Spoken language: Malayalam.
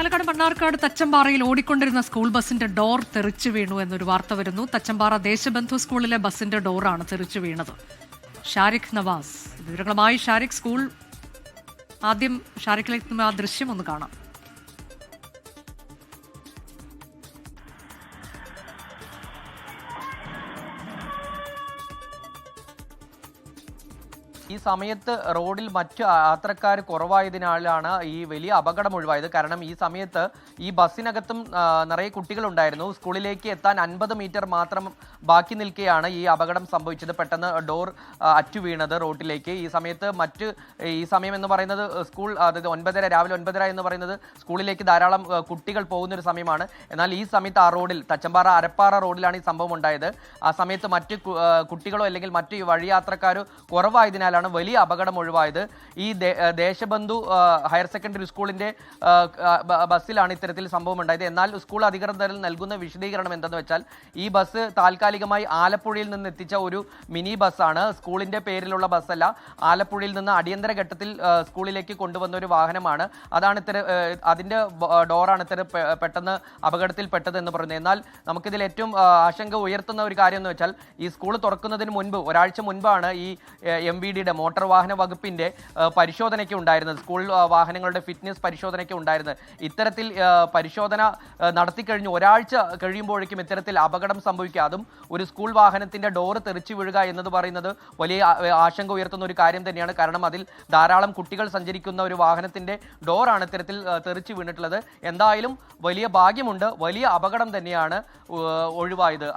പാലക്കാട് മണ്ണാർക്കാട് തച്ചമ്പാറയിൽ ഓടിക്കൊണ്ടിരുന്ന സ്കൂൾ ബസിന്റെ ഡോർ തെറിച്ചു വീണു എന്നൊരു വാർത്ത വരുന്നു. തച്ചമ്പാറ ദേശബന്ധു സ്കൂളിലെ ബസിന്റെ ഡോറാണ് തെറിച്ചു വീണത്. ഷാരിഖ് നവാസ് വിവരങ്ങളുമായി. ഷാരിഖ്, സ്കൂൾ ആദ്യം ഷാരിഖിലേക്ക് ആ ദൃശ്യം ഒന്ന് കാണാം. ഈ സമയത്ത് റോഡിൽ മറ്റു യാത്രക്കാർ കുറവായതിനാലാണ് ഈ വലിയ അപകടം ഒഴിവായത്. കാരണം ഈ സമയത്ത് ഈ ബസ്സിനകത്തും നിറയെ കുട്ടികളുണ്ടായിരുന്നു. സ്കൂളിലേക്ക് എത്താൻ 50 മീറ്റർ മാത്രം ബാക്കി നിൽക്കെയാണ് ഈ അപകടം സംഭവിച്ചത്. പെട്ടെന്ന് ഡോർ അറ്റു വീണത് റോഡിലേക്ക്. ഈ സമയം എന്ന് പറയുന്നത് സ്കൂൾ, അതായത് രാവിലെ 9:30 എന്ന് പറയുന്നത് സ്കൂളിലേക്ക് ധാരാളം കുട്ടികൾ പോകുന്ന ഒരു സമയമാണ്. എന്നാൽ ഈ സമയത്ത് ആ റോഡിൽ, തച്ചമ്പാറ അരപ്പാറ റോഡിലാണ് ഈ സംഭവം ഉണ്ടായത്. ആ സമയത്ത് മറ്റ് കുട്ടികളോ അല്ലെങ്കിൽ മറ്റ് വഴിയാത്രക്കാരോ കുറവായതിനാലാണ് വലിയ അപകടം ഒഴിവായത്. ഈ ദേശബന്ധു ഹയർ സെക്കൻഡറി സ്കൂളിന്റെ ബസ്സിലാണ് ഇത്തരത്തിൽ സംഭവം ഉണ്ടായത്. എന്നാൽ സ്കൂൾ അധികൃതർ നൽകുന്ന വിശദീകരണം എന്തെന്ന് വെച്ചാൽ, ഈ ബസ് താൽക്കാലികമായി ആലപ്പുഴയിൽ നിന്ന് എത്തിച്ച ഒരു മിനി ബസ്സാണ്. സ്കൂളിന്റെ പേരിലുള്ള ബസ്സല്ല. ആലപ്പുഴയിൽ നിന്ന് അടിയന്തര ഘട്ടത്തിൽ സ്കൂളിലേക്ക് കൊണ്ടുവന്ന ഒരു വാഹനമാണ്. അതിന്റെ ഡോറാണ് പെട്ടെന്ന് അപകടത്തിൽപ്പെട്ടത് എന്ന് പറയുന്നത്. എന്നാൽ നമുക്കിതിൽ ഏറ്റവും ആശങ്ക ഉയർത്തുന്ന ഒരു കാര്യം എന്ന് വെച്ചാൽ, ഈ സ്കൂൾ തുറക്കുന്നതിന് മുൻപ്, ഒരാഴ്ച മുൻപാണ് ഈ MVD മോട്ടോർ വാഹന വകുപ്പിന്റെ പരിശോധനയ്ക്ക് ഉണ്ടായിരുന്നത്. സ്കൂൾ വാഹനങ്ങളുടെ ഫിറ്റ്നസ് പരിശോധനയ്ക്ക് ഉണ്ടായിരുന്നത്. ഇത്തരത്തിൽ പരിശോധന നടത്തിക്കഴിഞ്ഞ് ഒരാഴ്ച കഴിയുമ്പോഴേക്കും ഇത്തരത്തിൽ അപകടം സംഭവിക്കുക, അതും ഒരു സ്കൂൾ വാഹനത്തിന്റെ ഡോറ് തെറിച്ചു വീഴുക എന്നത് പറയുന്നത് വലിയ ആശങ്ക ഉയർത്തുന്ന ഒരു കാര്യം തന്നെയാണ്. കാരണം അതിൽ ധാരാളം കുട്ടികൾ സഞ്ചരിക്കുന്ന ഒരു വാഹനത്തിന്റെ ഡോറാണ് ഇത്തരത്തിൽ തെറിച്ചു വീണിട്ടുള്ളത്. എന്തായാലും വലിയ ഭാഗ്യമുണ്ട്, വലിയ അപകടം തന്നെയാണ് ഒഴിവായത്.